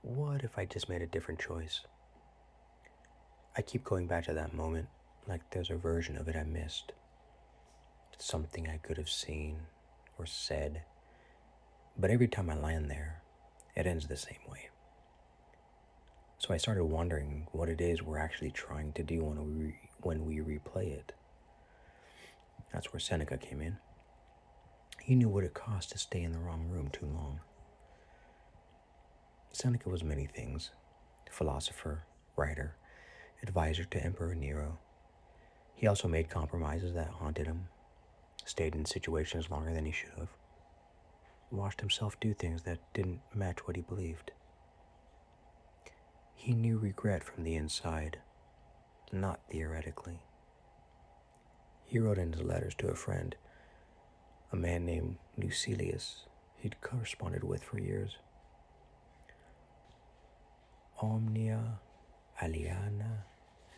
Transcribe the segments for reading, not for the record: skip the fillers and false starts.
What if I just made a different choice? I keep going back to that moment like there's a version of it I missed. Something I could have seen or said. But every time I land there, it ends the same way. So I started wondering what it is we're actually trying to do when we replay it. That's where Seneca came in. He knew what it cost to stay in the wrong room too long. Seneca was many things: philosopher, writer, advisor to Emperor Nero. He also made compromises that haunted him, stayed in situations longer than he should have, watched himself do things that didn't match what he believed. He knew regret from the inside, not theoretically. He wrote in his letters to a friend, a man named Lucilius he'd corresponded with for years. Omnia aliena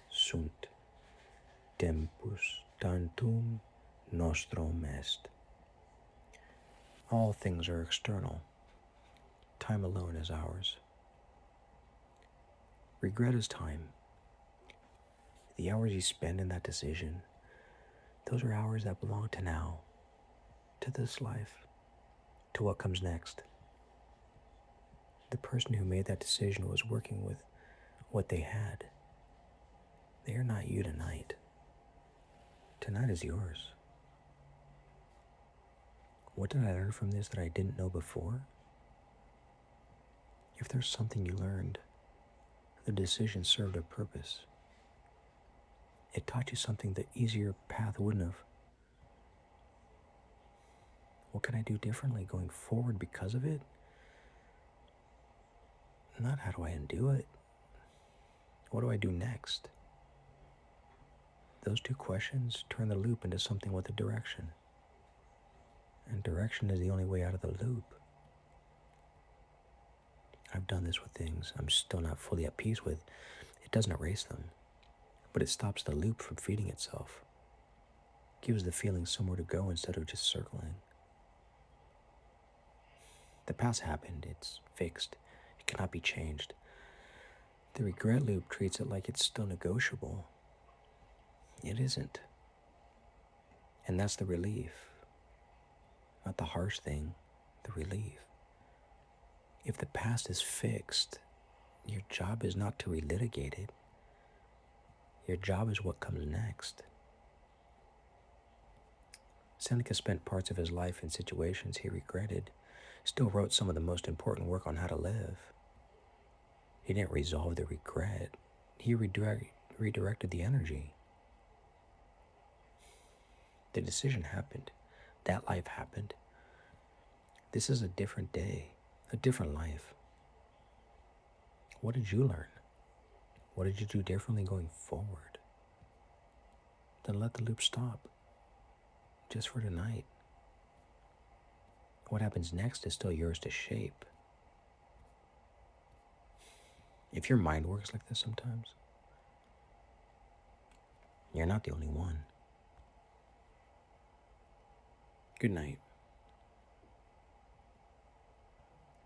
sunt, tempus tantum nostrum est. All things are external. Time alone is ours. Regret is time. The hours you spend in that decision, those are hours that belong to now, to this life, to what comes next. The person who made that decision was working with what they had. They are not you tonight. Tonight is yours. What did I learn from this that I didn't know before? If there's something you learned, the decision served a purpose. It taught you something the easier path wouldn't have. What can I do differently going forward because of it? Not how do I undo it? What do I do next? Those two questions turn the loop into something with a direction. And direction is the only way out of the loop. I've done this with things I'm still not fully at peace with. It doesn't erase them, but it stops the loop from feeding itself. Gives the feeling somewhere to go instead of just circling. The past happened, it's fixed. It cannot be changed. The regret loop treats it like it's still negotiable. It isn't. And that's the relief. Not the harsh thing, the relief. If the past is fixed, your job is not to relitigate it. Your job is what comes next. Seneca spent parts of his life in situations he regretted, still wrote some of the most important work on how to live. He didn't resolve the regret. He redirected the energy. The decision happened. That life happened. This is a different day, a different life. What did you learn? What did you do differently going forward? Then let the loop stop, just for tonight. What happens next is still yours to shape. If your mind works like this sometimes, you're not the only one. Good night.